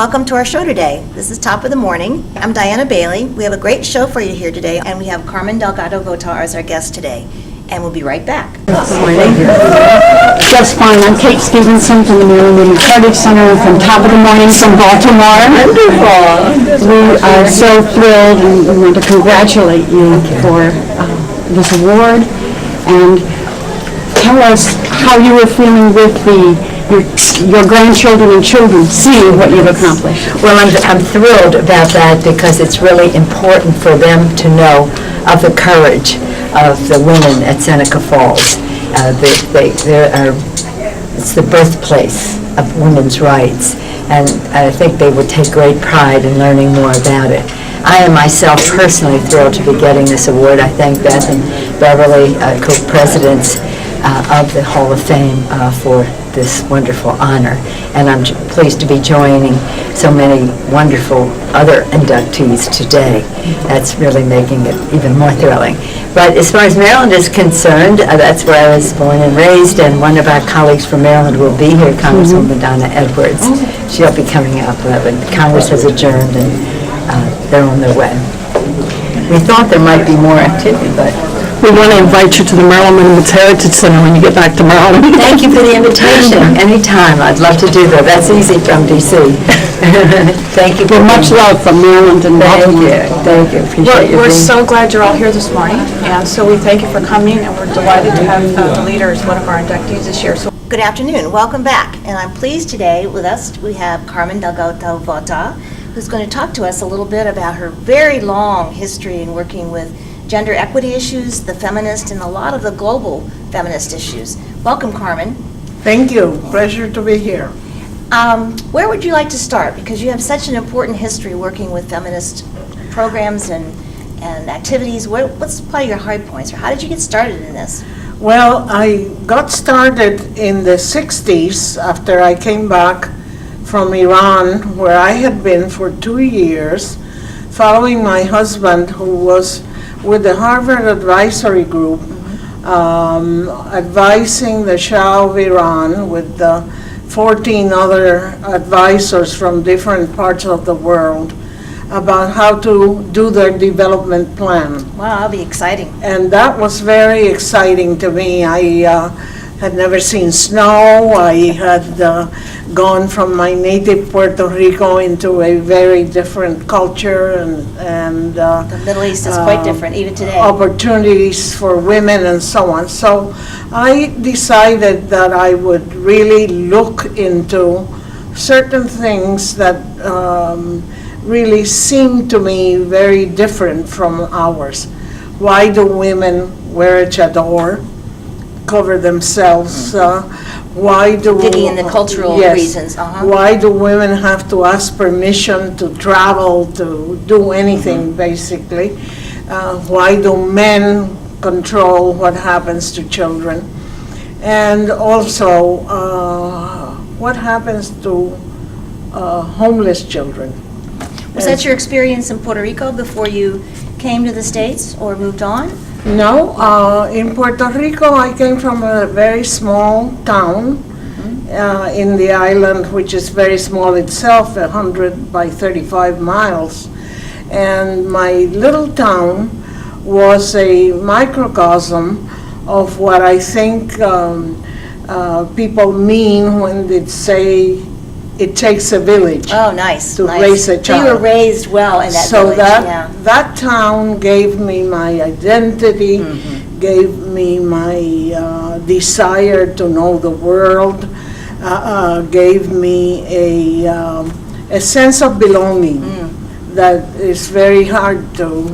welcome to our show today. This is Top of the Morning. I'm Diana Bailey. We have a great show for you here today, and we have Carmen Delgado Votaw as our guest today. And we'll be right back. Just fine. I'm Kate Stevenson from the Maryland Cardiff Center from Top of the Morning from Baltimore. Wonderful. We are so thrilled, and we want to congratulate you for this award. And tell us how you were feeling with your grandchildren and children seeing what you've accomplished. Well, I'm thrilled about that because it's really important for them to know of the courage of the women at Seneca Falls. It's the birthplace of women's rights, and I think they would take great pride in learning more about it. I am myself personally thrilled to be getting this award. I thank Beth and Beverly, co-presidents of the Hall of Fame, for this wonderful honor, and I'm pleased to be joining so many wonderful other inductees today. That's really making it even more thrilling. But as far as Maryland is concerned, that's where I was born and raised, and one of our colleagues from Maryland will be here, Congresswoman Donna Edwards. She'll be coming up, but Congress has adjourned and they're on their way. We thought there might be more activity, but We want to invite you to the Maryland Women's Heritage Center when you get back to Maryland. thank you for the invitation. Anytime, I'd love to do that. That's easy from D.C. Thank you. Well, much love from Maryland and Baltimore. Thank you. Appreciate you. We're so glad you're all here this morning, and so we thank you for coming, and we're delighted to have the leader as one of our inductees this year. So Good afternoon. Welcome back. And I'm pleased today with us, we have Carmen Delgado Votaw, who's going to talk to us a little bit about her very long history in working with gender equity issues, the feminist, and a lot of the global feminist issues. Welcome, Carmen. Thank you. Pleasure to be here. Where would you like to start? Because you have such an important history working with feminist programs and activities. What's probably your high points, or how did you get started in this? Well, I got started in the 60s after I came back from Iran, where I had been for 2 years, following my husband, who was with the Harvard Advisory Group, advising the Shah of Iran with 14 other advisors from different parts of the world about how to do their development plan. Wow, that'll be exciting. And that was very exciting to me. I had never seen snow. I had gone from my native Puerto Rico into a very different culture, and The Middle East is quite different, even today. opportunities for women and so on. So I decided that I would really look into certain things that really seemed to me very different from ours. Why do women wear a chador, cover themselves? Why do Digging in the cultural yes. reasons. Why do women have to ask permission to travel, to do anything, basically? Why do men control what happens to children? And also, what happens to homeless children? Was that your experience in Puerto Rico before you came to the States or moved on? No, in Puerto Rico, I came from a very small town in the island, which is very small itself, 100 by 35 miles. And my little town was a microcosm of what I think people mean when they say it takes a village. Oh, nice. To nice. raise a So child. you were raised well in that So village, yeah. that town gave me my identity, gave me my desire to know the world, gave me a sense of belonging that is very hard to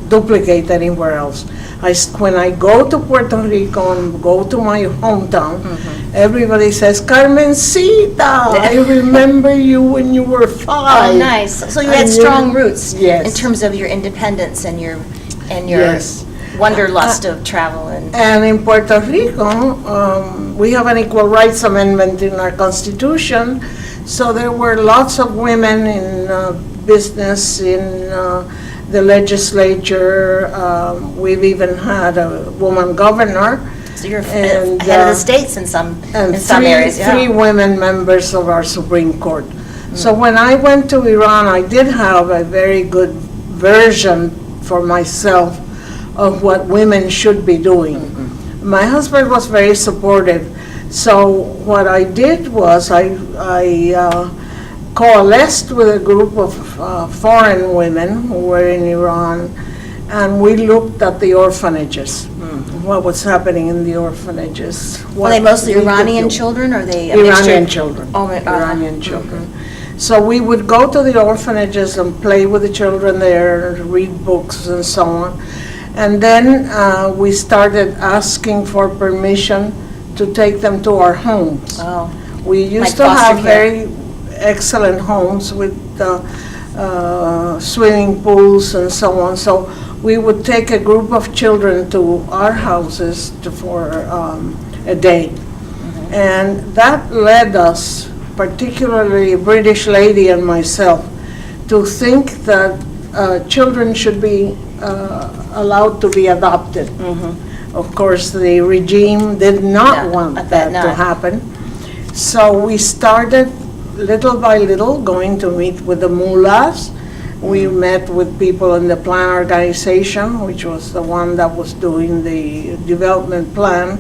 duplicate anywhere else. When I go to Puerto Rico and go to my hometown, everybody says, Carmencita, I remember you when you were 5. Oh, nice. So you had And strong roots yes. in terms of your independence and your Yes. wanderlust of travel and And in Puerto Rico, we have an Equal Rights Amendment in our Constitution, so there were lots of women in business, in the legislature. We've even had a woman governor. so you're And, ahead of the states in some And areas. Yeah. three women members of our Supreme Court. So when I went to Iran, I did have a very good version for myself of what women should be doing. My husband was very supportive. So what I did was I coalesced with a group of foreign women who were in Iran, and we looked at the orphanages, what was happening in the orphanages. Were they mostly Iranian children, or are they a Iranian mixture? children. Oh, Iranian children. So we would go to the orphanages and play with the children there, read books and so on. And then we started asking for permission to take them to our homes. Oh, We used Like to foster have care. very excellent homes with swimming pools and so on. So we would take a group of children to our houses for a day. And that led us, particularly a British lady and myself, to think that children should be allowed to be adopted. Of course, the regime did not No, want I bet that to not. happen. So we started little by little going to meet with the mullahs. We met with people in the plan organization, which was the one that was doing the development plan.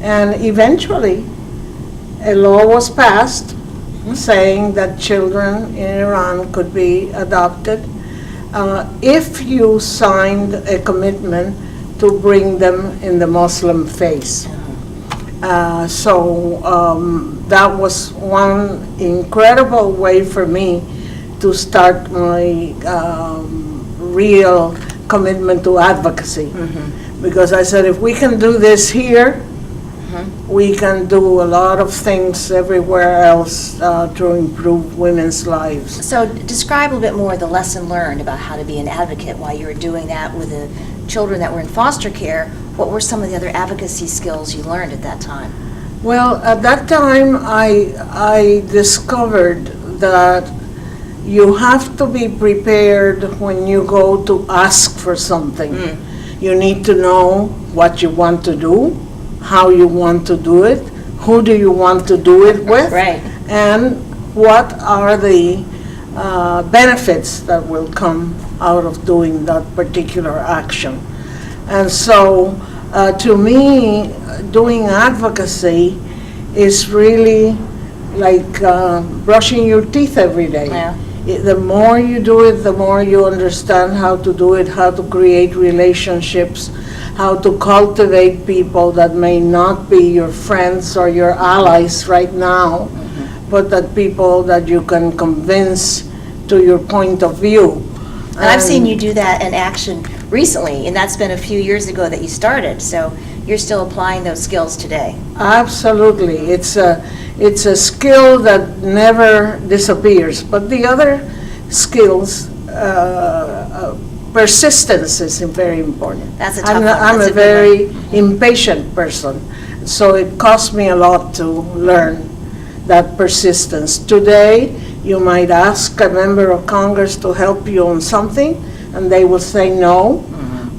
And eventually, a law was passed saying that children in Iran could be adopted if you signed a commitment to bring them in the Muslim faith. That was one incredible way for me to start my real commitment to advocacy. Because I said, if we can do this here, we can do a lot of things everywhere else to improve women's lives. so describe a little bit more the lesson learned about how to be an advocate while you were doing that with the children that were in foster care. What were some of the other advocacy skills you learned at that time? Well, at that time, I discovered that you have to be prepared when you go to ask for something. You need to know what you want to do, how you want to do it, who do you want to do it with, Right. and what are the benefits that will come out of doing that particular action. And so, to me, doing advocacy is really like brushing your teeth every day. Yeah. The more you do it, the more you understand how to do it, how to create relationships, how to cultivate people that may not be your friends or your allies right now, but that people that you can convince to your point of view. And I've seen you do that in action recently, and that's been a few years ago that you started, so you're still applying those skills today. Absolutely. It's a skill that never disappears. But the other skills, persistence is very important. That's a tough one. I'm That's a a good very impatient person, so it cost me a lot to learn that persistence. Today, you might ask a member of Congress to help you on something, and they will say no,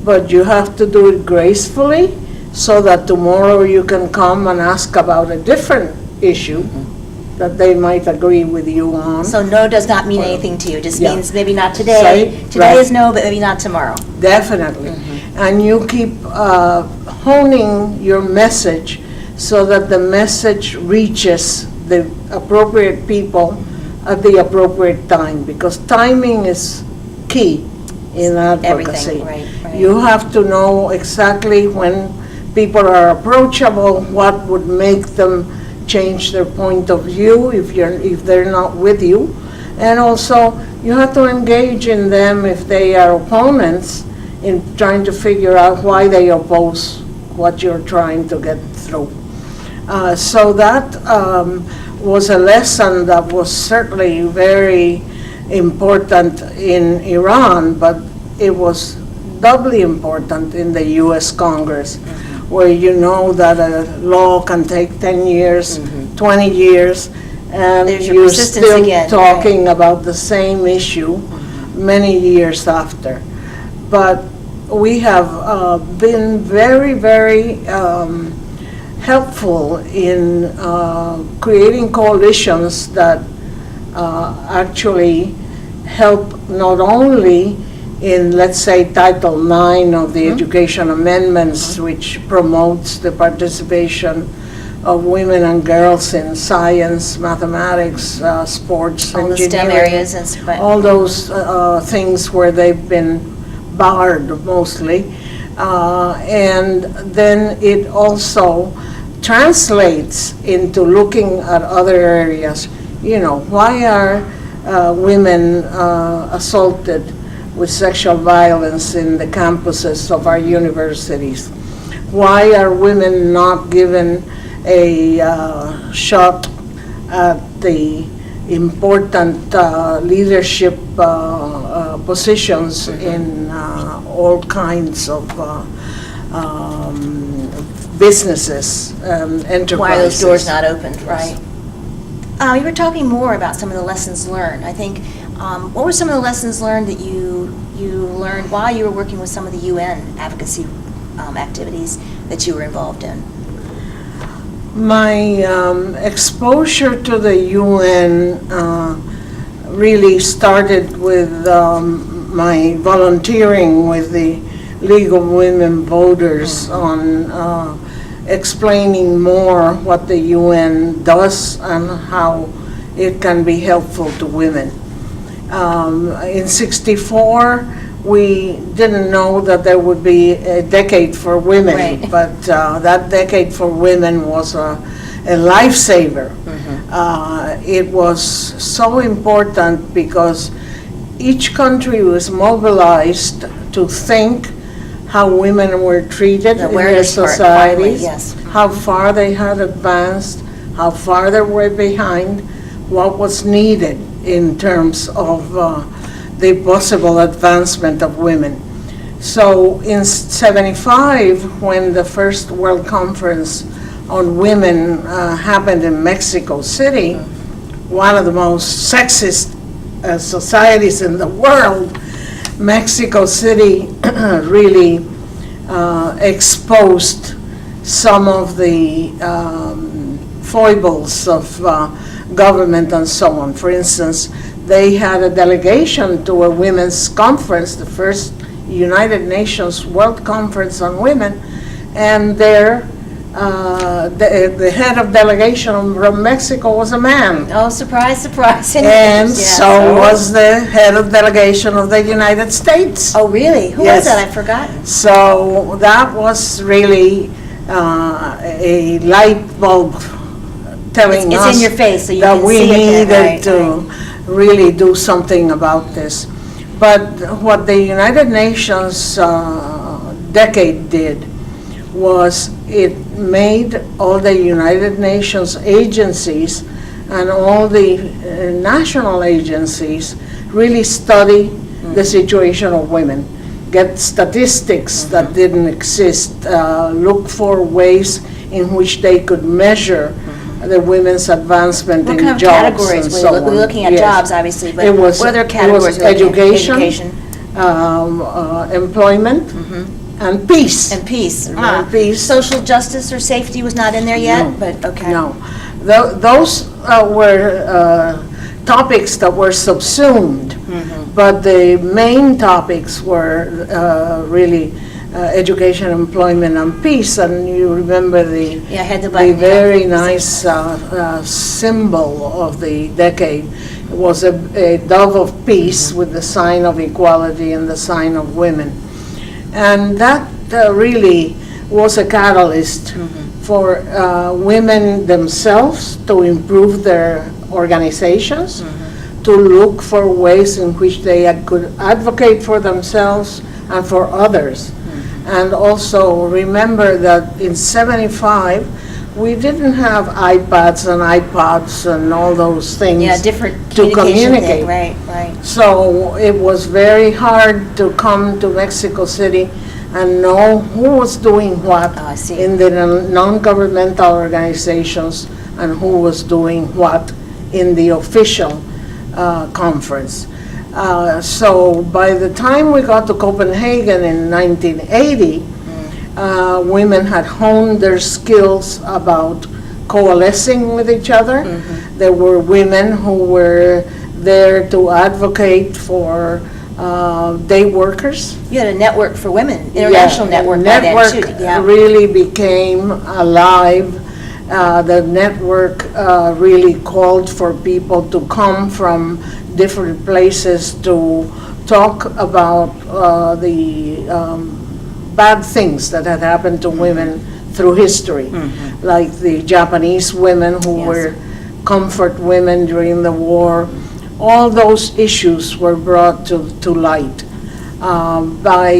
but you have to do it gracefully so that tomorrow you can come and ask about a different issue that they might agree with you on. So no does not mean anything to you, it just Yeah. means maybe not today. Say, Today right. is no, but maybe not tomorrow. Definitely. And you keep honing your message so that the message reaches the appropriate people at the appropriate time, because timing is key in advocacy. Everything, right. You have to know exactly when people are approachable, what would make them change their point of view if they're not with you. And also, you have to engage in them if they are opponents in trying to figure out why they oppose what you're trying to get through. So that was a lesson that was certainly very important in Iran, but it was doubly important in the U.S. Congress, where you know that a law can take 10 years, 20 years, and There's your you're persistence still again, talking about the same issue many years after. But we have been very, very helpful in creating coalitions that actually help not only in, let's say, Title IX of the Education Amendments, which promotes the participation of women and girls in science, mathematics, sports, All the engineering. STEM areas and All those things where they've been barred mostly. And then it also translates into looking at other areas. Why are women assaulted with sexual violence in the campuses of our universities? Why are women not given a shot at the important leadership positions in all kinds of businesses and enterprises? Why are those doors not opened, right? You were talking more about some of the lessons learned. I think, what were some of the lessons learned that you learned while you were working with some of the UN advocacy activities that you were involved in? My exposure to the UN really started with my volunteering with the League of Women Voters on explaining more what the UN does and how it can be helpful to women. In '64, we didn't know that there would be a decade for women, Right. but that decade for women was a lifesaver. It was so important because each country was mobilized to think how women were treated The in their awareness part, finally, societies, yes. how far they had advanced, how far they were behind, what was needed in terms of the possible advancement of women. So in '75, when the first World Conference on Women happened in Mexico City, one of the most sexist societies in the world, Mexico City really exposed some of the foibles of government and so on. For instance, they had a delegation to a women's conference, the first United Nations World Conference on Women, and there the head of delegation from Mexico was a man. Oh, surprise, surprise. And Yes. so was the head of delegation of the United States. Oh, really? Who Yes. was that? I've forgotten. So that was really a light bulb telling It's us in your face, so you that can we see it there, needed right, to really do something about this. But what the United Nations decade did was it made all the United Nations agencies and all the national agencies really study the situation of women, get statistics that didn't exist, look for ways in which they could measure the women's advancement What in kind of jobs categories and were so you on. we're looking at? Yes. Jobs, obviously, but It was- what other it was categories were you looking at? education, employment, and peace. And peace. And peace. Social justice or safety was not in there yet, No. but okay. No. Those were topics that were subsumed, but the main topics were really education, employment, and peace. And you remember the Yeah, I had the the button. very nice symbol of the decade. It was a dove of peace with the sign of equality and the sign of women. And that really was a catalyst for women themselves to improve their organizations, to look for ways in which they could advocate for themselves and for others. And also remember that in '75, we didn't have iPads and iPods and all those things. Yeah, different to communication thing, communicate. right, right. So it was very hard to come to Mexico City and know who was doing what Oh, I see. in the non-governmental organizations and who was doing what in the official conference. So by the time we got to Copenhagen in 1980, women had honed their skills about coalescing with each other. There were women who were there to advocate for day workers. You had a network for women, international network by then too. Network really became alive. The network really called for people to come from different places to talk about the bad things that had happened to women through history, like the Japanese women who Yes. were comfort women during the war. All those issues were brought to light. By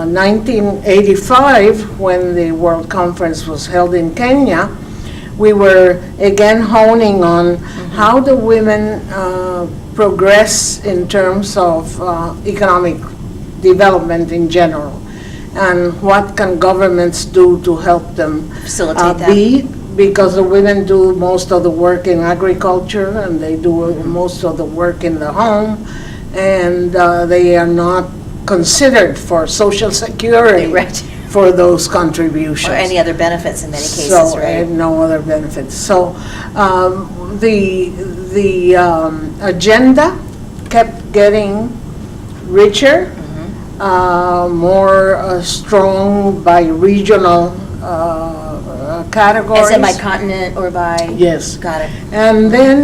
1985, when the World Conference was held in Kenya, we were again honing on how do women progress in terms of economic development in general, and what can governments do to help them Facilitate that. because the women do most of the work in agriculture, and they do most of the work in the home, and they are not considered for Social Security Right. for those contributions. Or any other benefits in many cases, So, right? and no other benefits. So, the agenda kept getting richer, more strong by regional categories. Is it by continent or by? Yes. Got it. And then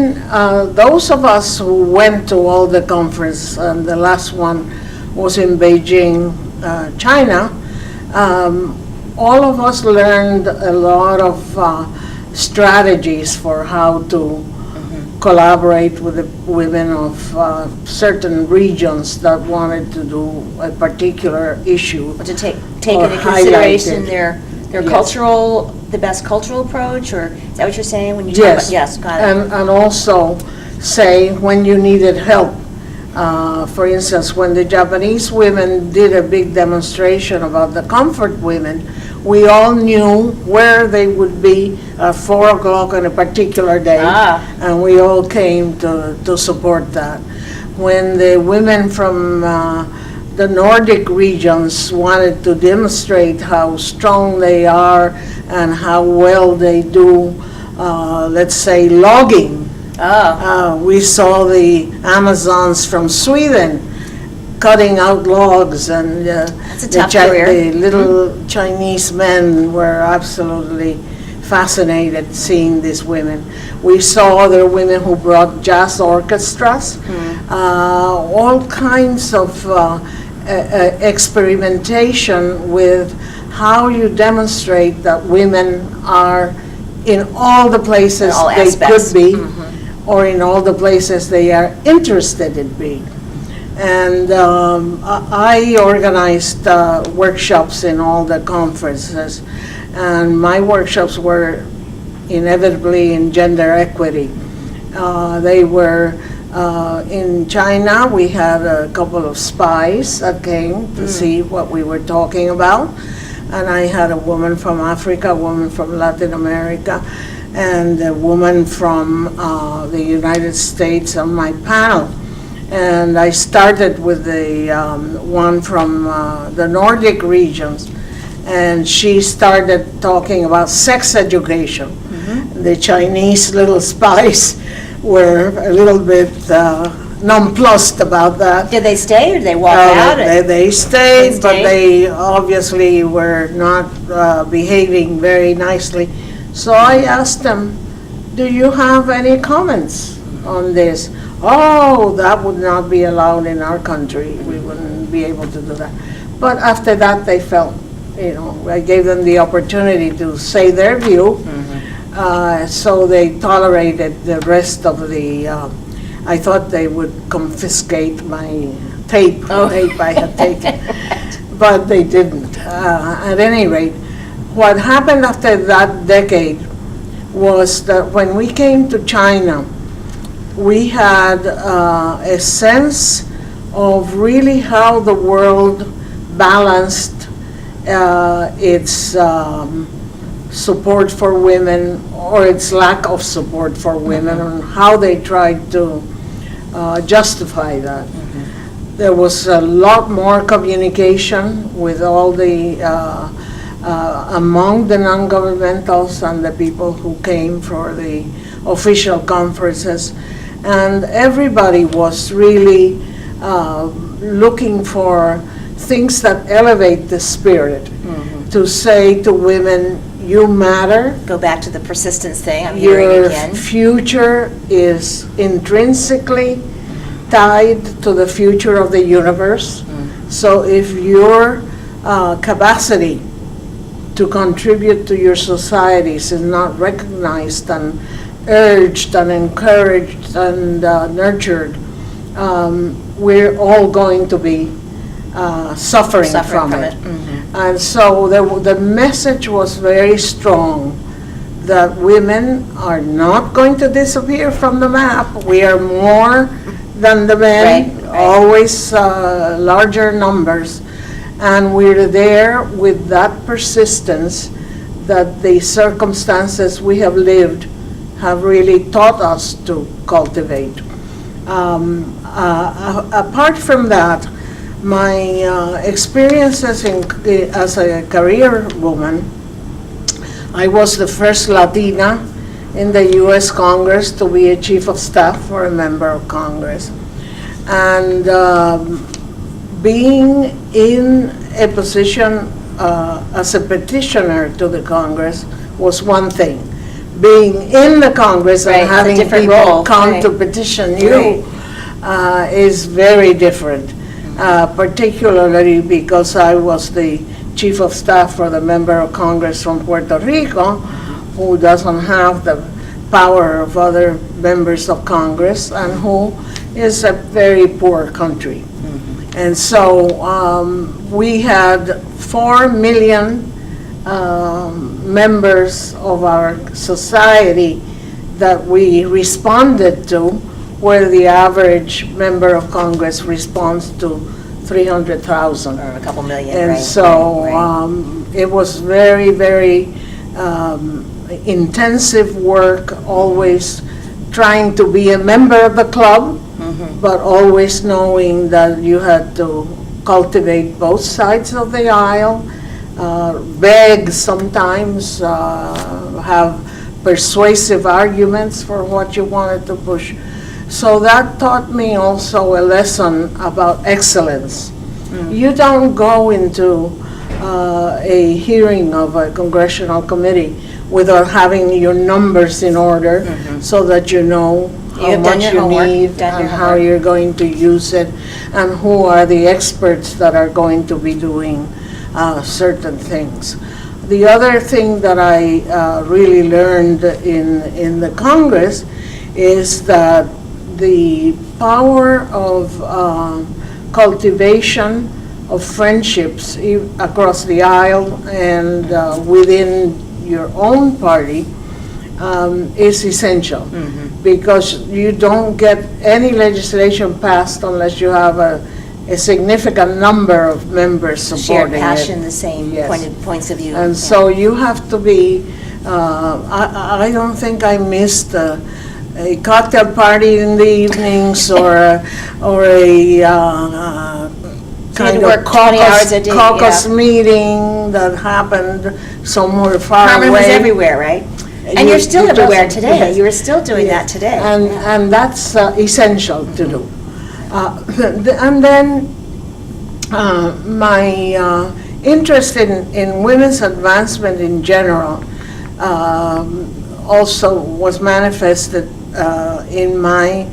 those of us who went to all the conference, and the last one was in Beijing, China, all of us learned a lot of strategies for how to collaborate with the women of certain regions that wanted to do a particular issue. Or to take Or into consideration highlighted. their Yes. cultural, the best cultural approach, or is that what you're saying when you talk about? Yes, got it. And also say when you needed help. For instance, when the Japanese women did a big demonstration about the comfort women, we all knew where they would be at 4 o'clock on a particular day. And we all came to support that. When the women from the Nordic regions wanted to demonstrate how strong they are and how well they do, let's say, logging. We saw the Amazons from Sweden cutting out logs, and That's a tough career. the little Chinese men were absolutely fascinated seeing these women. We saw other women who brought jazz orchestras, all kinds of experimentation with how you demonstrate that women are in all the places all they aspects. could be, or in all the places they are interested in being. And I organized workshops in all the conferences, and my workshops were inevitably in gender equity. They were in China. We had a couple of spies that came to see what we were talking about, and I had a woman from Africa, a woman from Latin America, and a woman from the United States on my panel. And I started with the one from the Nordic regions, and she started talking about sex education. The Chinese little spies were a little bit nonplussed about that. Did they stay or did they walk out? They stayed, They but stayed? they obviously were not behaving very nicely. So I asked them, do you have any comments on this? Oh, that would not be allowed in our country. We wouldn't be able to do that. But after that, they felt, I gave them the opportunity to say their view. So they tolerated the rest of the, I thought they would confiscate my tape I had taken, but they didn't. At any rate, what happened after that decade was that when we came to China, we had a sense of really how the world balanced its support for women, or its lack of support for women, and how they tried to justify that. There was a lot more communication with all the among the non-governmentals and the people who came for the official conferences. And everybody was really looking for things that elevate the spirit, to say to women, you matter. Go back to the persistence thing, I'm hearing Your again. future is intrinsically tied to the future of the universe. So if your capacity to contribute to your societies is not recognized and urged and encouraged and nurtured, we're all going to be suffering from it. And so the message was very strong that women are not going to disappear from the map. We are more than the men, Right. always larger numbers. And we're there with that persistence that the circumstances we have lived have really taught us to cultivate. Apart from that, my experiences as a career woman, I was the first Latina in the U.S. Congress to be a chief of staff for a member of Congress. And being in a position as a petitioner to the Congress was one thing. Being in the Congress Right, and it's a having different people role, come right. to petition you is very different, particularly because I was the chief of staff for the member of Congress from Puerto Rico, who doesn't have the power of other members of Congress and who is a very poor country. And so we had 4 million members of our society that we responded to, where the average member of Congress responds to 300,000. Or a couple million, And right? so right. it was very, very intensive work, always trying to be a member of the club, but always knowing that you had to cultivate both sides of the aisle, beg sometimes, have persuasive arguments for what you wanted to push. So that taught me also a lesson about excellence. You don't go into a hearing of a congressional committee without having your numbers in order so that you know how have done much your you homework, need done and your how homework. you're going to use it and who are the experts that are going to be doing certain things. The other thing that I really learned in the Congress is that the power of cultivation of friendships across the aisle and within your own party is essential, because you don't get any legislation passed unless you have a significant number of members Shared supporting it. passion, the same Yes. points of view. And yeah. so you have to be, I don't think I missed a cocktail party in the evenings or a kind of work 20 hours a day, caucus yeah. meeting that happened somewhere far away. Carmen was everywhere, right? And you're still You everywhere just- today. yes. You are still doing that today. And that's essential to do. And then my interest in women's advancement in general also was manifested in my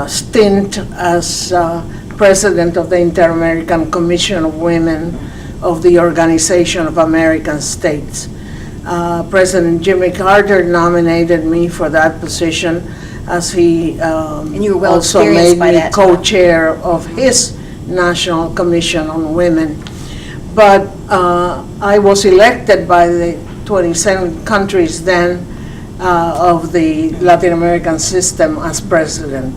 stint as president of the Inter-American Commission of Women of the Organization of American States. President Jimmy Carter nominated me for that position, as he you were well also experienced made by me that time. co-chair of his National Commission on Women. But I was elected by the 27 countries then of the Latin American system as president.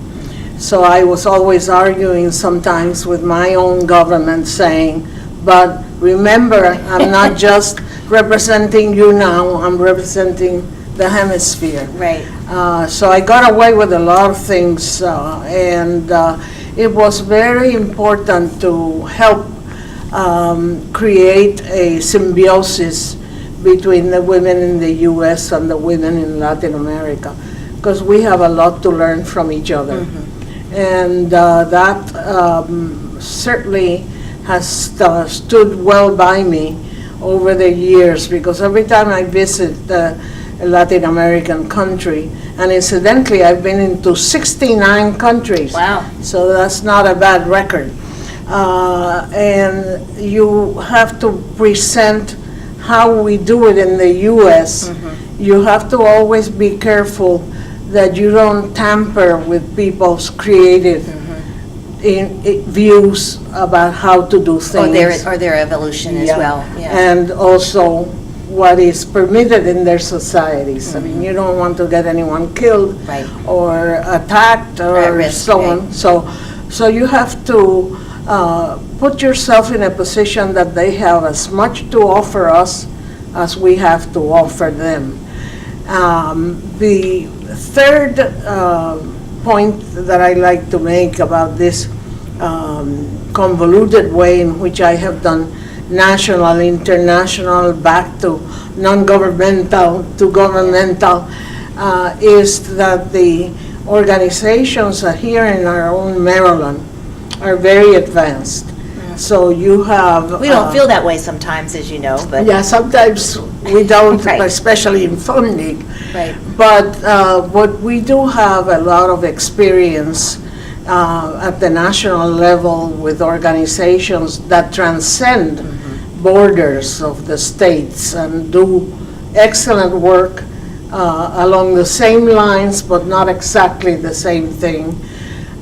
So I was always arguing sometimes with my own government, saying, but remember, I'm not just representing you now, I'm representing the hemisphere. Right. So I got away with a lot of things, and it was very important to help create a symbiosis between the women in the U.S. and the women in Latin America, because we have a lot to learn from each other. And that certainly has stood well by me over the years, because every time I visit a Latin American country, and incidentally, I've been into 69 countries. Wow. So that's not a bad record. And you have to present how we do it in the U.S. You have to always be careful that you don't tamper with people's creative views about how to do things. Or their evolution as Yeah. well. Yeah. And also what is permitted in their societies. I mean, you don't want to get anyone killed Right. or attacked At or risk, so right. on. So you have to put yourself in a position that they have as much to offer us as we have to offer them. The third point that I like to make about this convoluted way in which I have done national, international, back to non-governmental, to governmental, is that the organizations here in our own Maryland are very advanced. So you have... We don't feel that way sometimes, as you know, but. Yeah, sometimes we don't, Right. especially in funding. Right. But we do have a lot of experience at the national level with organizations that transcend borders of the states and do excellent work along the same lines, but not exactly the same thing.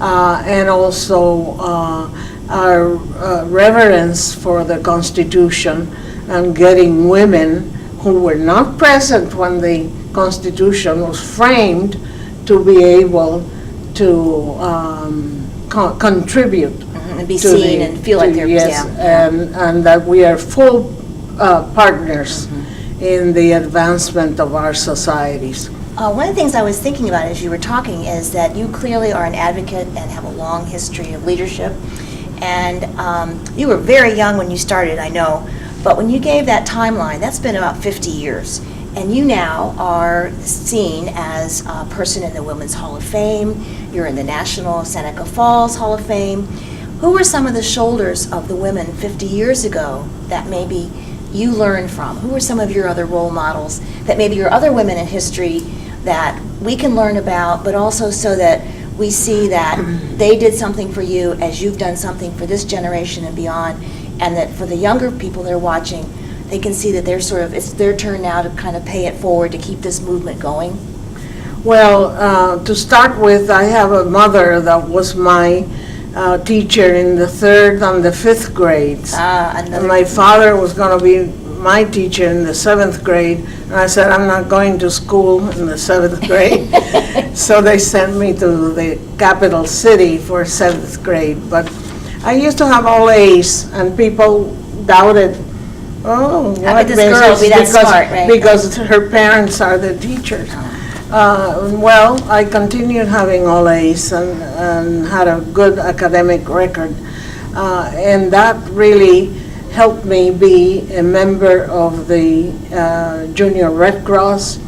And also our reverence for the Constitution and getting women who were not present when the Constitution was framed to be able to contribute. And be to seen the- and feel like to- they're, yes, yeah. and that we are full partners in the advancement of our societies. One of the things I was thinking about as you were talking is that you clearly are an advocate and have a long history of leadership. And you were very young when you started, I know, but when you gave that timeline, that's been about 50 years. And you now are seen as a person in the Women's Hall of Fame. You're in the National Seneca Falls Hall of Fame. Who were some of the shoulders of the women 50 years ago that maybe you learned from? Who were some of your other role models that maybe your other women in history that we can learn about, but also so that we see that they did something for you as you've done something for this generation and beyond, and that for the younger people that are watching, they can see that they're it's their turn now to kind of pay it forward to keep this movement going? Well, to start with, I have a mother that was my teacher in the 3rd and the 5th grades. And my father was going to be my teacher in the 7th grade, and I said, I'm not going to school in the 7th grade. So they sent me to the capital city for 7th grade. But I used to have all A's, and people doubted, oh, How what could this girl be that smart, right? Because her parents are the teachers. Well, I continued having all A's and had a good academic record. And that really helped me be a member of the Junior Red Cross.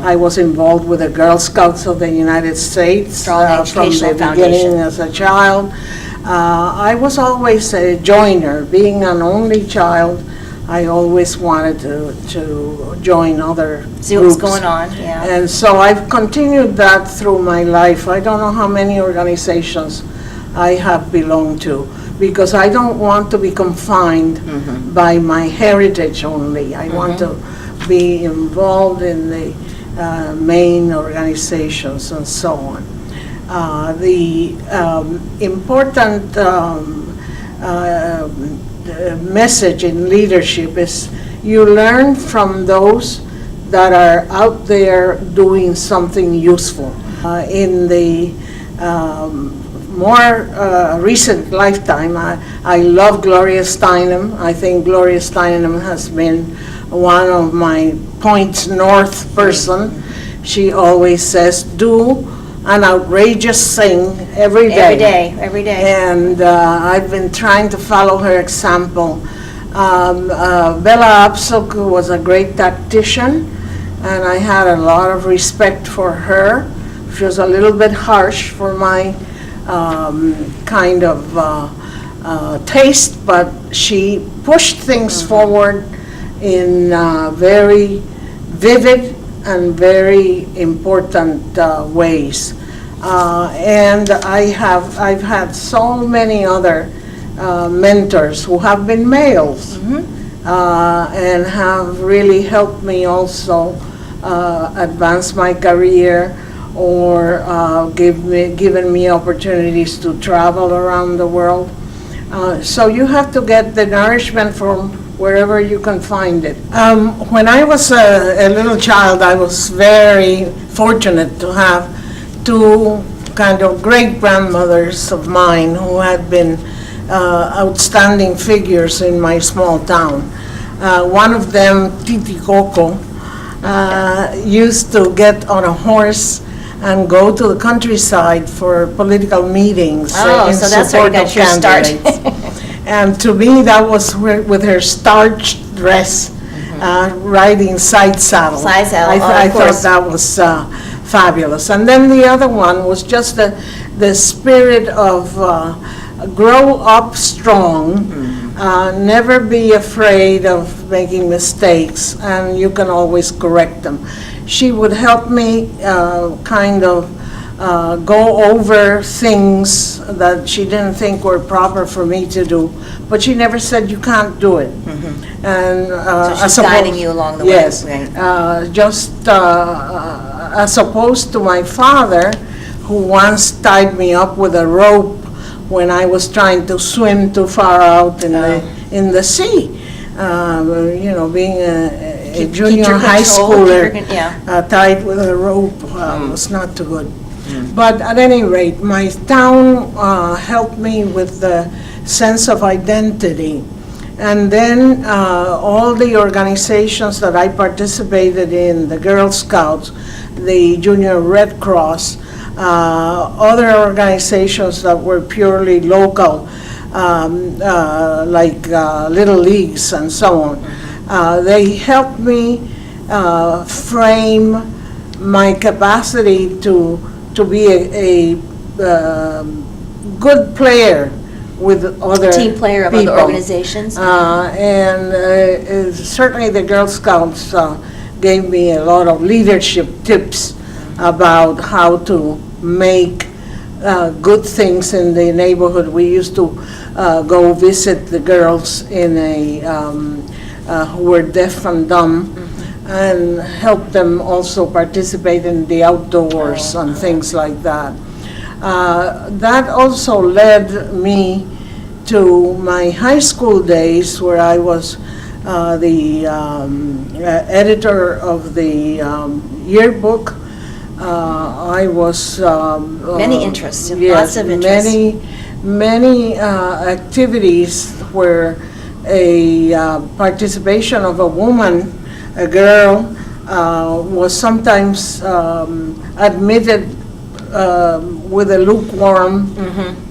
I was involved with the Girl Scouts of the United States Strong from educational the foundation. beginning as a child. I was always a joiner. Being an only child, I always wanted to join other See what was groups. going on, yeah. And so I've continued that through my life. I don't know how many organizations I have belonged to, because I don't want to be confined by my heritage only. I want to be involved in the main organizations and so on. The important message in leadership is you learn from those that are out there doing something useful. In the more recent lifetime, I love Gloria Steinem. I think Gloria Steinem has been one of my points north person. She always says, do an outrageous thing every day. Every day, every day. And I've been trying to follow her example. Bella Abzug was a great tactician, and I had a lot of respect for her. She was a little bit harsh for my kind of taste, but she pushed things forward in very vivid and very important ways. And I've had so many other mentors who have been males, and have really helped me also advance my career, or given me opportunities to travel around the world. So you have to get the nourishment from wherever you can find it. When I was a little child, I was very fortunate to have two kind of great-grandmothers of mine who had been outstanding figures in my small town. One of them, Titi Coco, used to get on a horse and go to the countryside for political meetings in so that's where support you got of your start. candidates. And to me, that was with her starched dress, riding side saddle. Side saddle, I of course. thought that was fabulous. And then the other one was just the spirit of grow up strong, never be afraid of making mistakes, and you can always correct them. She would help me kind of go over things that she didn't think were proper for me to do, but she never said you can't do it. And So she's guiding you along the way. yes, Right. just as opposed to my father, who once tied me up with a rope when I was trying to swim too far out in the sea. You know, being a junior high schooler tied with a rope was not too good. But at any rate, my town helped me with the sense of identity. And then all the organizations that I participated in, the Girl Scouts, the Junior Red Cross, other organizations that were purely local, like Little Leagues and so on, they helped me frame my capacity to be a good player with other Team player of people. other organizations. And certainly the Girl Scouts gave me a lot of leadership tips about how to make good things in the neighborhood. We used to go visit the girls in who were deaf and dumb, and help them also participate in the outdoors and things like that. That also led me to my high school days, where I was the editor of the yearbook. I was Many interests, yes, lots of interests. many activities where a participation of a woman, a girl, was sometimes admitted with a lukewarm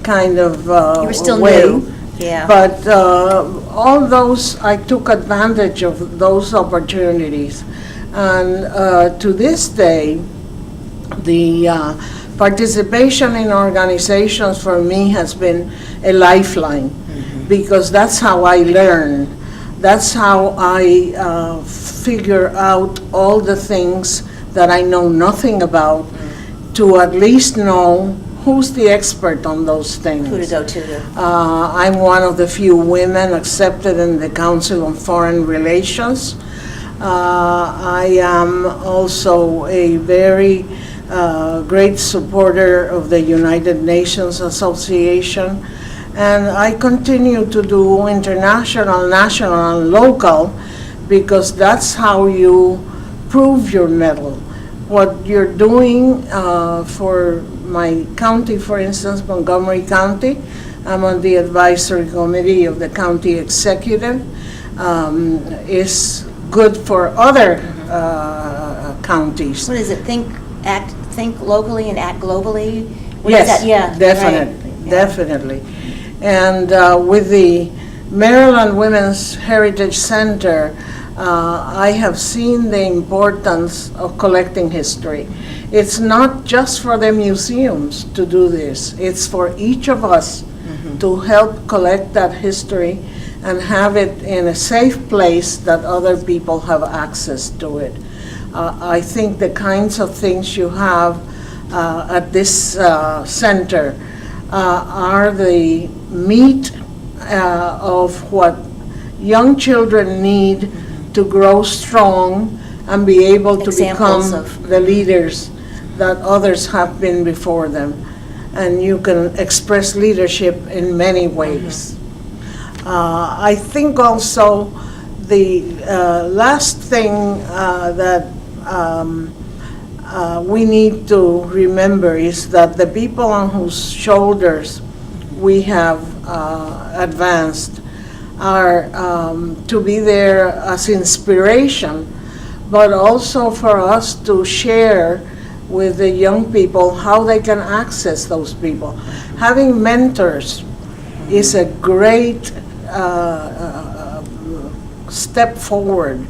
kind of You were still way. new. Yeah. But all those, I took advantage of those opportunities. And to this day, the participation in organizations for me has been a lifeline, because that's how I learn. That's how I figure out all the things that I know nothing about, to at least know who's the expert on those things. Who to go to. I'm one of the few women accepted in the Council on Foreign Relations. I am also a very great supporter of the United Nations Association, and I continue to do international, national, and local, because that's how you prove your mettle. What you're doing for my county, for instance, Montgomery County, I'm on the advisory committee of the county executive, is good for other counties. What is it? Think, think locally and act globally? What is Yes, that? Yeah, right. definitely, Yeah. definitely. And with the Maryland Women's Heritage Center, I have seen the importance of collecting history. It's not just for the museums to do this, it's for each of us to help collect that history and have it in a safe place that other people have access to it. I think the kinds of things you have at this center are the meat of what young children need to grow strong and be able to Examples become of- the leaders that others have been before them. And you can express leadership in many ways. I think also the last thing that we need to remember is that the people on whose shoulders we have advanced are to be there as inspiration, but also for us to share with the young people how they can access those people. Having mentors is a great step forward,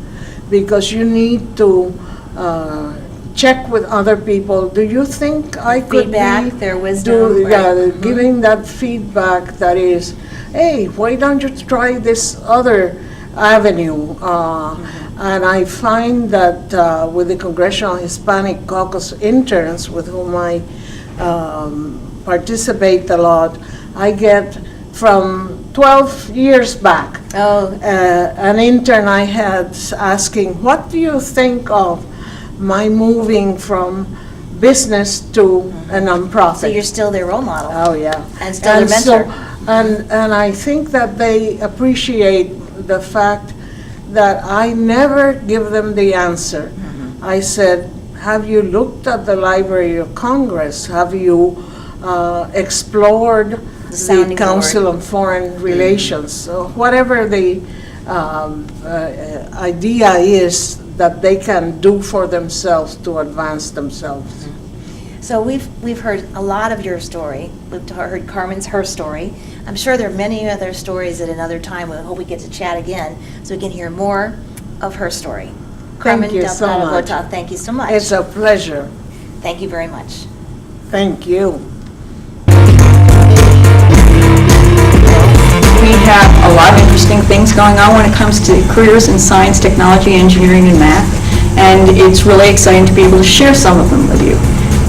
because you need to check with other people. Do you think I could Feedback, be their wisdom, giving that feedback that is, hey, why don't you try this other avenue? And I find that with the Congressional Hispanic Caucus interns with whom I participate a lot, I get from 12 years back, an intern I had asking, what do you think of my moving from business to a nonprofit? So you're still their role model. Oh, yeah. And still their so- mentor. And I think that they appreciate the fact that I never give them the answer. I said, have you looked at the Library of Congress? Have you explored the sounding Council board. on Foreign Relations? So whatever the idea is that they can do for themselves to advance themselves. So we've heard a lot of your story. We've heard Carmen's, her story. I'm sure there are many other stories at another time. We hope we get to chat again so we can hear more of her story. Carmen you so Delgado much. Votaw, thank you so much. It's a pleasure. Thank you very much. Thank you. We have a lot of interesting things going on when it comes to careers in science, technology, engineering, and math, and it's really exciting to be able to share some of them with you.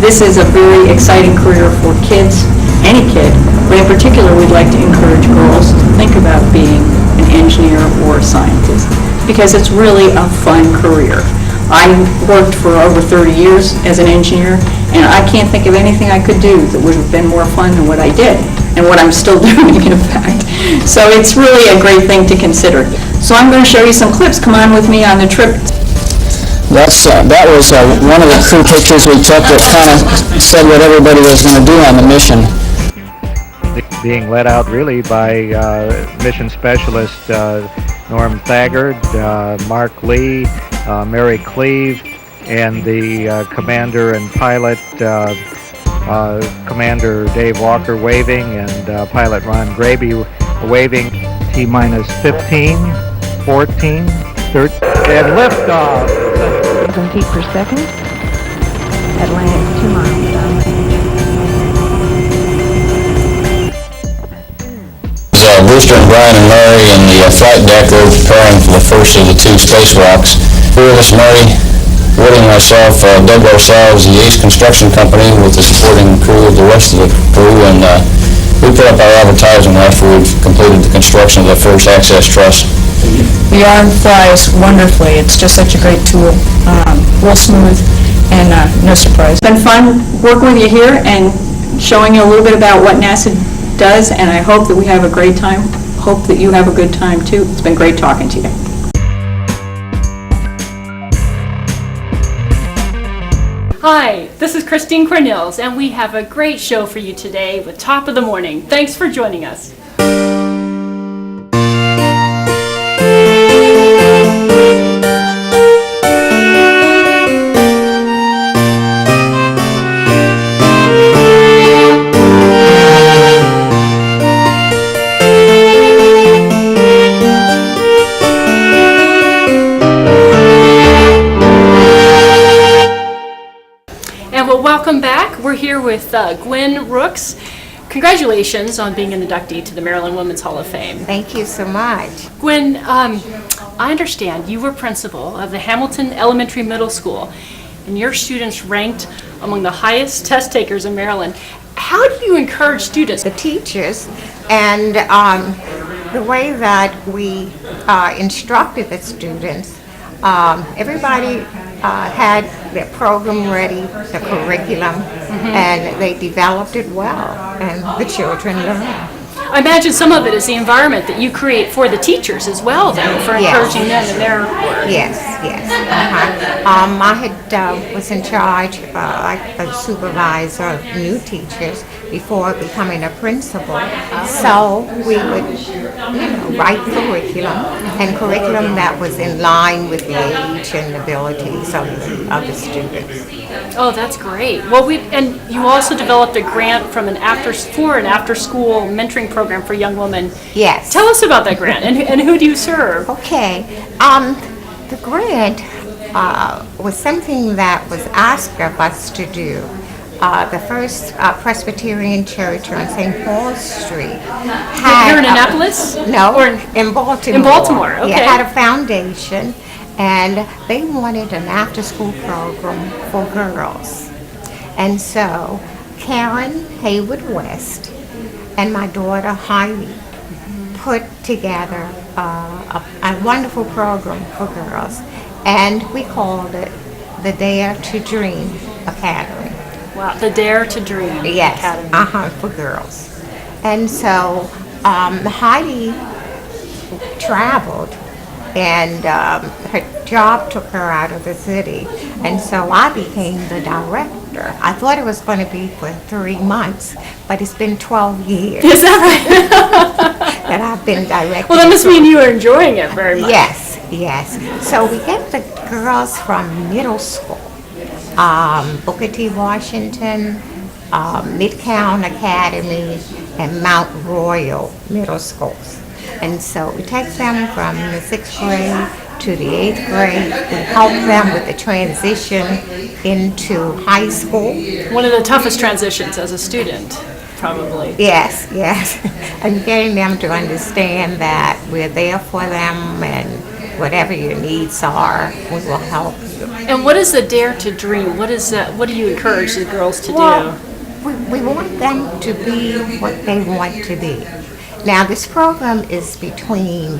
This is a very exciting career for kids, any kid, but in particular, we'd like to encourage girls to think about being an engineer or a scientist, because it's really a fun career. I worked for over 30 years as an engineer, and I can't think of anything I could do that would have been more fun than what I did, and what I'm still doing, in fact. So it's really a great thing to consider. So I'm going to show you some clips. Come on with me on the trip. That was one of the crew pictures we took that kind of said what everybody was going to do on the mission. Being led out really by mission specialist Norm Thagard, Mark Lee, Mary Cleve, and the commander and pilot, Commander Dave Walker waving, and pilot Ron Graby waving. T-minus 15, 14, 13, and liftoff. 7 feet per second. Atlantic 2 miles downwind. Brewster and Brian and Murray in the flight deck were preparing for the first of the 2 spacewalks. Three of us, Murray, Woody and myself, dug ourselves the Ace Construction Company with the supporting crew of the rest of the crew, and we put up our advertising after we've completed the construction of the first access truss. The arm flies wonderfully. It's just such a great tool. Real smooth and no surprise. It's been fun working with you here and showing you a little bit about what NASA does, and I hope that we have a great time. Hope that you have a good time too. It's been great talking to you. Hi, this is Christine Cornels, and we have a great show for you today with Top of the Morning. Thanks for joining us. here with Gwen Rooks. Congratulations on being an inductee to the Maryland Women's Hall of Fame. Thank you so much. Gwen, I understand you were principal of the Hamilton Elementary Middle School, and your students ranked among the highest test takers in Maryland. How do you encourage students? The teachers and the way that we instructed the students, everybody had their program ready, the curriculum, and they developed it well, and the children learned. I imagine some of it is the environment that you create for the teachers as well, though, for encouraging them in their work. Yes, yes. I had was in charge, like a supervisor of new teachers before becoming a principal. So we would, write curriculum, and curriculum that was in line with the age and abilities of the students. Oh, that's great. Well, and you also developed a grant from an after-school mentoring program for young women. Yes. Tell us about that grant, and who do you serve? Okay. The grant was something that was asked of us to do. The First Presbyterian Church on St. Paul Street had Here in Annapolis? No, Or in Baltimore. In Baltimore, okay. Yeah, had a foundation, and they wanted an after-school program for girls. And so Karen Haywood West and my daughter Heidi put together a wonderful program for girls, and we called it the Dare to Dream Academy. Wow, the Dare to Dream Yes, Academy. for girls. And so Heidi traveled, and her job took her out of the city, and so I became the director. I thought it was going to be for 3 months, but it's been 12 years. Is that right? that I've been directing. Well, that must mean you are enjoying it very much. Yes, yes. So we get the girls from middle school, Booker T. Washington, Midtown Academy, and Mount Royal middle schools. And so we take them from the 6th grade to the 8th grade. We help them with the transition into high school. One of the toughest transitions as a student, probably. Yes, yes. And getting them to understand that we're there for them, and whatever your needs are, we will help you. And what is the Dare to Dream? What is that? What do you encourage the girls to Well, do? we want them to be what they want to be. Now, this program is between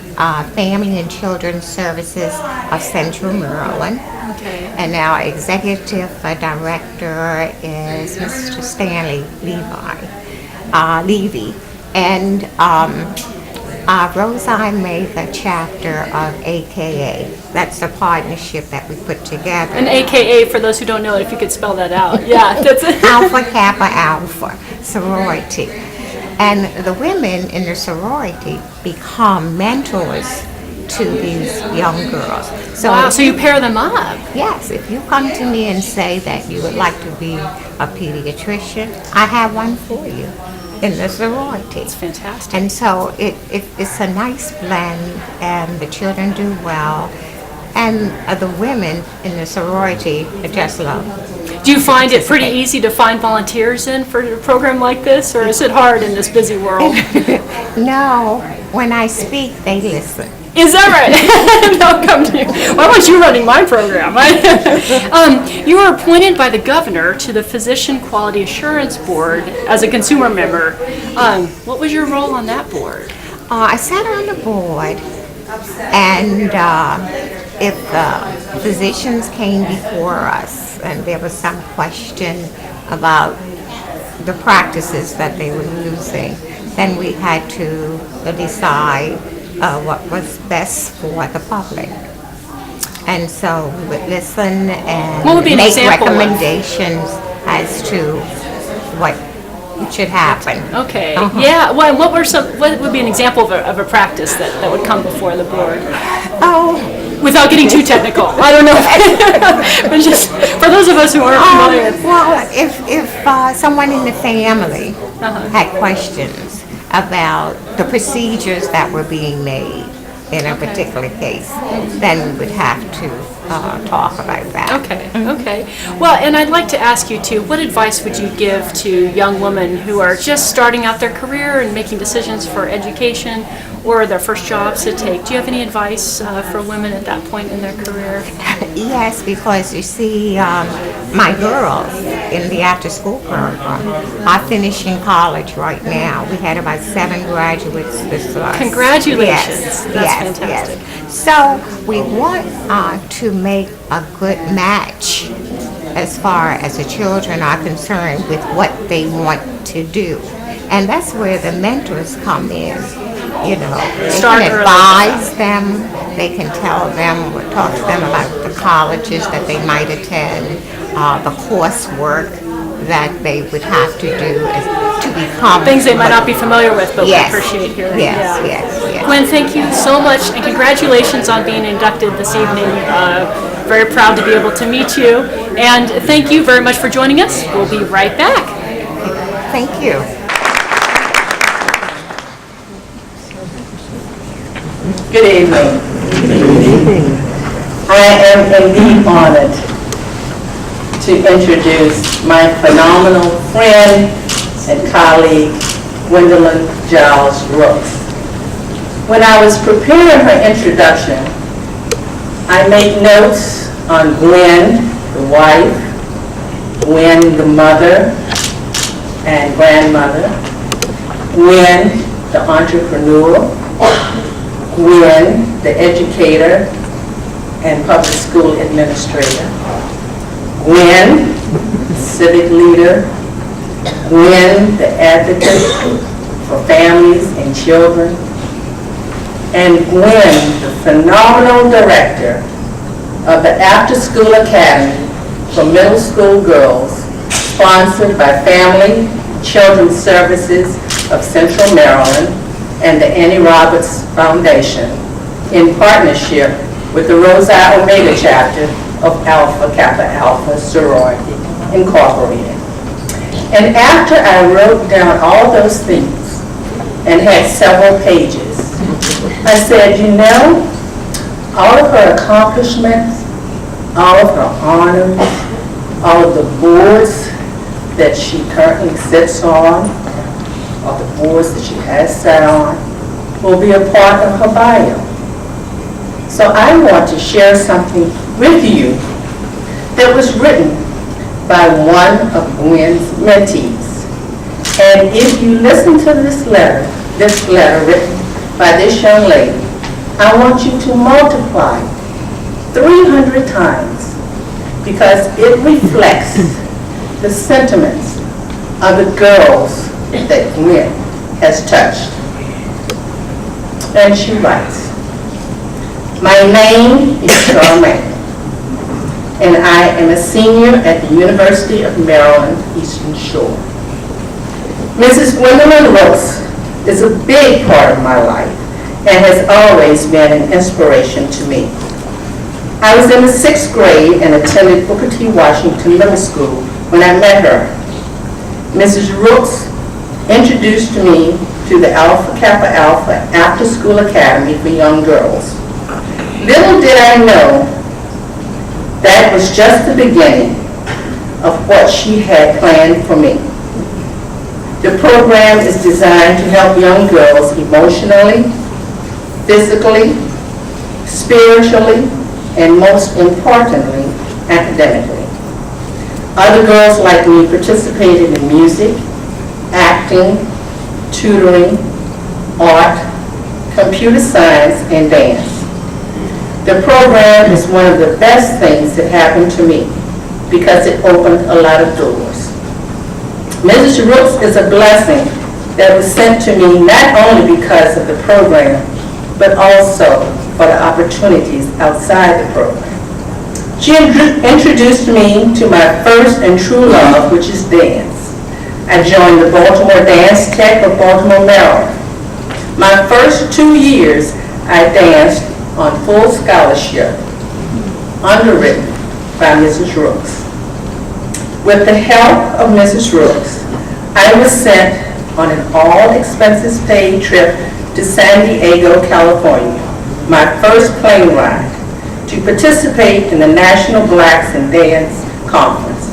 Family and Children's Services of Central Maryland. Okay. And our executive director is Mr. Stanley Levy. And Rose and I made the chapter of AKA. That's the partnership that we put together. An AKA, for those who don't know it, if you could spell that out. Yeah, that's it. Alpha Kappa Alpha sorority. And the women in the sorority become mentors to these young girls. So, Wow, so you pair them up. yes, if you come to me and say that you would like to be a pediatrician, I have one for you in the sorority. It's fantastic. And so it's a nice blend, and the children do well, and the women in the sorority just love it. Do you find it pretty easy to find volunteers in for a program like this, or is it hard in this busy world? No, when I speak, they listen. Is that right? They'll come to you. Why weren't you running my program? You were appointed by the governor to the Physician Quality Assurance Board as a consumer member. What was your role on that board? I sat on the board, and if physicians came before us and there was some question about the practices that they were using, then we had to decide what was best for the public. And so we would listen What would and be an make example of- recommendations as to what should happen. Okay. Yeah. Well, what would be an example of a practice that would come before the board? Oh, Without getting too technical, I don't know. But just for those of us who aren't familiar. well, if someone in the family had questions about the procedures that were being made, in a particular case, then we would have to talk about that. Okay, okay. Well, and I'd like to ask you too, what advice would you give to young women who are just starting out their career and making decisions for education or their first jobs to take? Do you have any advice for women at that point in their career? Yes, because you see, my girls in the after-school program are finishing college right now. We had about 7 graduates this last. Congratulations. Yes, That's yes, fantastic. yes. So we want to make a good match as far as the children are concerned with what they want to do. And that's where the mentors come in. You know, they Start can early. advise them, they can tell them, or talk to them about the colleges that they might attend, the coursework that they would have to do to become. Things they might not be familiar with, but Yes. we appreciate hearing. Yes, Yeah. yes. Gwen, thank you so much, and congratulations on being inducted this evening. Very proud to be able to meet you, and thank you very much for joining us. We'll be right back. Thank you. Good evening. I am indeed honored to introduce my phenomenal friend and colleague, Gwendolyn Giles Brooks. When I was preparing her introduction, I made notes on Gwen, the wife, Gwen, the mother and grandmother, Gwen, the entrepreneur, Gwen, the educator and public school administrator, Gwen, civic leader, Gwen, the advocate for families and children, and Gwen, the phenomenal director of the After School Academy for Middle School Girls, sponsored by Family Children's Services of Central Maryland and the Annie Roberts Foundation in partnership with the Rosi Omega chapter of Alpha Kappa Alpha Sorority Incorporated. And after I wrote down all those things and had several pages, I said, you know, all of her accomplishments, all of her honors, all of the boards that she currently sits on, all the boards that she has sat on, will be a part of her bio. So I want to share something with you that was written by one of Gwen's mentees. And if you listen to this letter written by this young lady, I want you to multiply 300 times because it reflects the sentiments of the girls that Gwen has touched. And she writes, my name is Carmen, and I am a senior at the University of Maryland, Eastern Shore. Mrs. Gwendolyn Brooks is a big part of my life and has always been an inspiration to me. I was in the 6th grade and attended Booker T. Washington Middle School when I met her. Mrs. Brooks introduced me to the Alpha Kappa Alpha After School Academy for young girls. Little did I know that was just the beginning of what she had planned for me. The program is designed to help young girls emotionally, physically, spiritually, and most importantly, academically. Other girls like me participated in music, acting, tutoring, art, computer science, and dance. The program is one of the best things that happened to me because it opened a lot of doors. Mrs. Brooks is a blessing that was sent to me not only because of the program, but also for the opportunities outside the program. She introduced me to my first and true love, which is dance. I joined the Baltimore Dance Tech of Baltimore, Maryland. My first 2 years, I danced on full scholarship, underwritten by Mrs. Brooks. With the help of Mrs. Brooks, I was sent on an all-expenses-paid trip to San Diego, California, my first plane ride, to participate in the National Blacks in Dance Conference.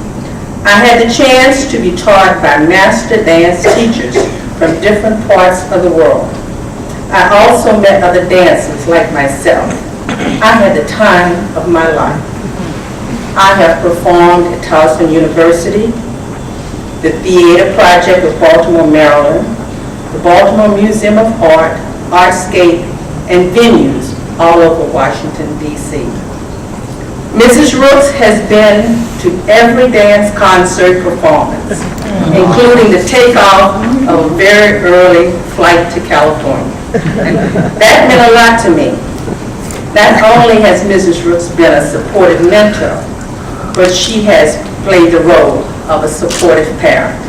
I had the chance to be taught by master dance teachers from different parts of the world. I also met other dancers like myself. I had the time of my life. I have performed at Towson University, the Theater Project of Baltimore, Maryland, the Baltimore Museum of Art, Artscape, and venues all over Washington, D.C. Mrs. Rooks has been to every dance concert performance, including the takeoff of a very early flight to California. That meant a lot to me. Not only has Mrs. Rooks been a supportive mentor, but she has played the role of a supportive parent.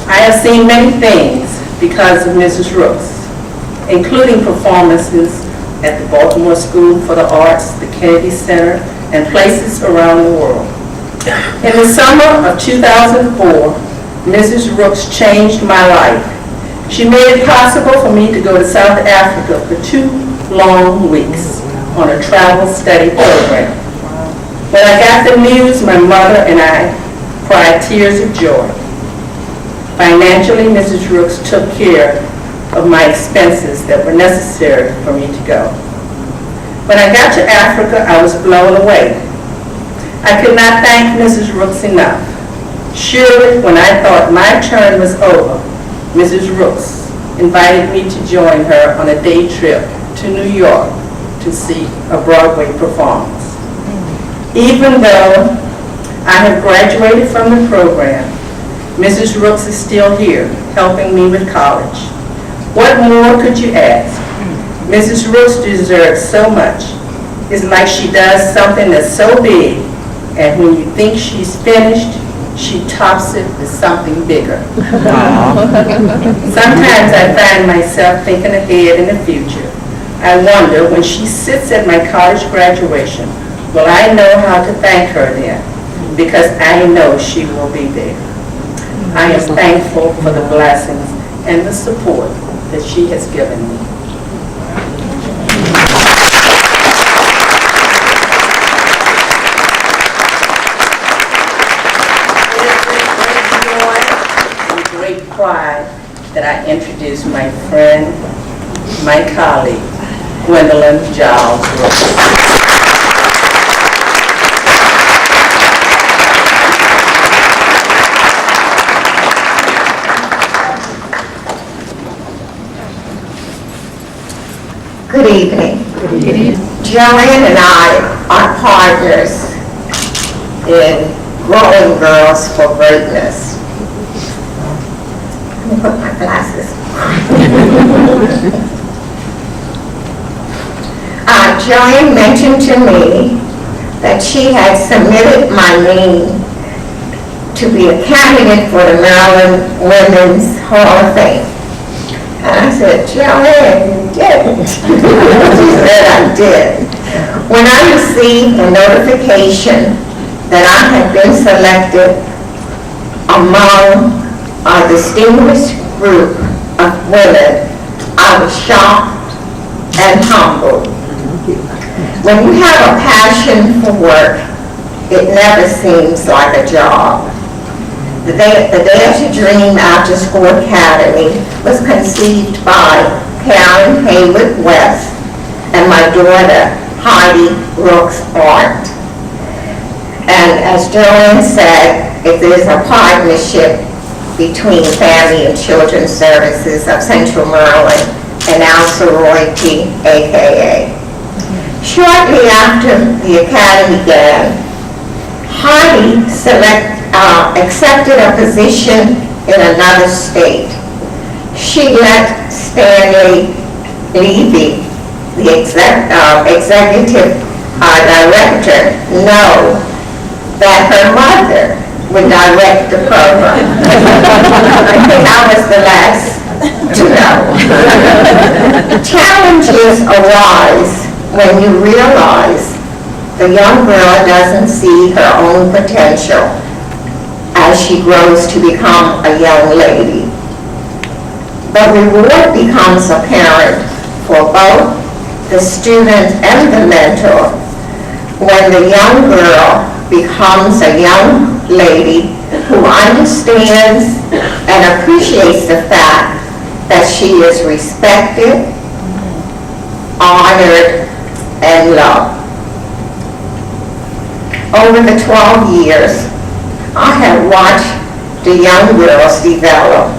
I have seen many things because of Mrs. Rooks, including performances at the Baltimore School for the Arts, the Kennedy Center, and places around the world. In the summer of 2004, Mrs. Rooks changed my life. She made it possible for me to go to South Africa for 2 long weeks on a travel study program. When I got the news, my mother and I cried tears of joy. Financially, Mrs. Rooks took care of my expenses that were necessary for me to go. When I got to Africa, I was blown away. I could not thank Mrs. Rooks enough. Surely, when I thought my turn was over, Mrs. Rooks invited me to join her on a day trip to New York to see a Broadway performance. Even though I have graduated from the program, Mrs. Rooks is still here, helping me with college. What more could you ask? Mrs. Rooks deserves so much. It's like she does something that's so big, and when you think she's finished, she tops it with something bigger. Sometimes I find myself thinking ahead in the future. I wonder, when she sits at my college graduation, will I know how to thank her then? Because I know she will be there. I am thankful for the blessings and the support that she has given me. Great pride that I introduce my friend, my colleague, Gwendolyn Giles Rooks. Good evening. Good evening. Joanne and I are partners in Growing Girls for Greatness. Let me put my glasses on. Joanne mentioned to me that she had submitted my name to be a candidate for the Maryland Women's Hall of Fame. And I said, Joanne, you didn't. She said, I did. When I received a notification that I had been selected among a distinguished group of women, I was shocked and humbled. When you have a passion for work, it never seems like a job. The Dare to Dream After School Academy was conceived by Karen Haywood West and my daughter, Heidi Rooks Art. And as Joanne said, if there's a partnership between Family and Children's Services of Central Maryland and our sorority, AKA. Shortly after the academy began, Heidi accepted a position in another state. She let Stanley Levy, the executive director, know that her mother would direct the program. I think I was the last to know. Challenges arise when you realize the young girl doesn't see her own potential as she grows to become a young lady. The reward becomes apparent for both the student, and the mentor when the young girl becomes a young lady who understands and appreciates the fact that she is respected, honored, and loved. Over the 12 years, I have watched the young girls develop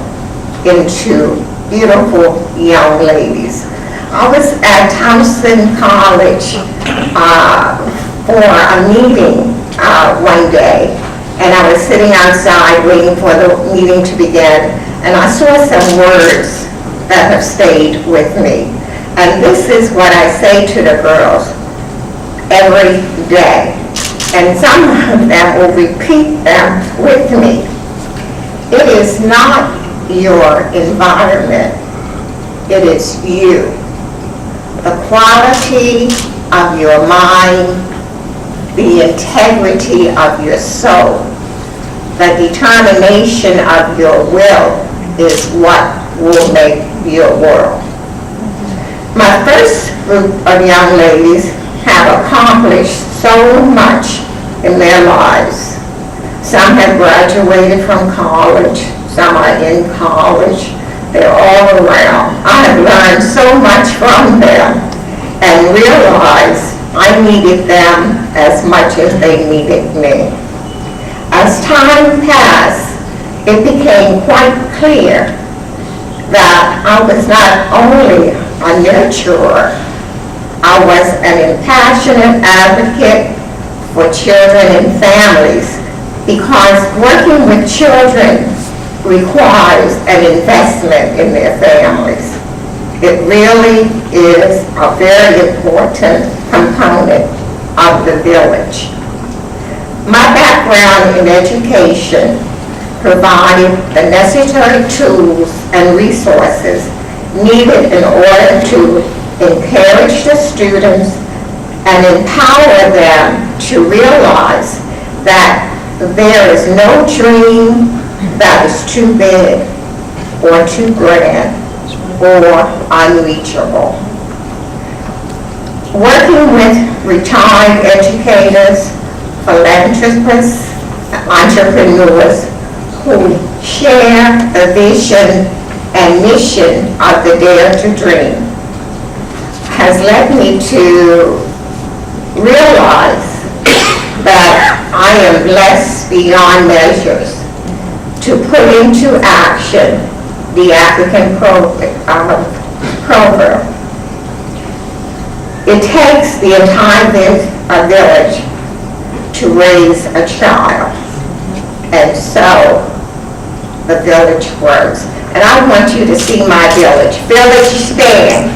into beautiful young ladies. I was at Thompson College for a meeting one day, and I was sitting outside waiting for the meeting to begin, and I saw some words that have stayed with me. And this is what I say to the girls every day, and some of them will repeat them with me. It is not your environment, it is you. The quality of your mind, the integrity of your soul, the determination of your will is what will make your world. My first group of young ladies have accomplished so much in their lives. Some have graduated from college, some are in college, they're all around. I have learned so much from them and realized I needed them as much as they needed me. As time passed, it became quite clear that I was not only a nurturer, I was an impassionate advocate for children and families, because working with children requires an investment in their families. It really is a very important component of the village. My background in education provided the necessary tools and resources needed in order to encourage the students and empower them to realize that there is no dream that is too big or too grand or unreachable. Working with retired educators, philanthropists, entrepreneurs who share the vision and mission of the Dare to Dream has led me to realize that I am blessed beyond measures to put into action the African program. It takes the entire village to raise a child, and so the village grows. And I want you to see my village. Village, stand.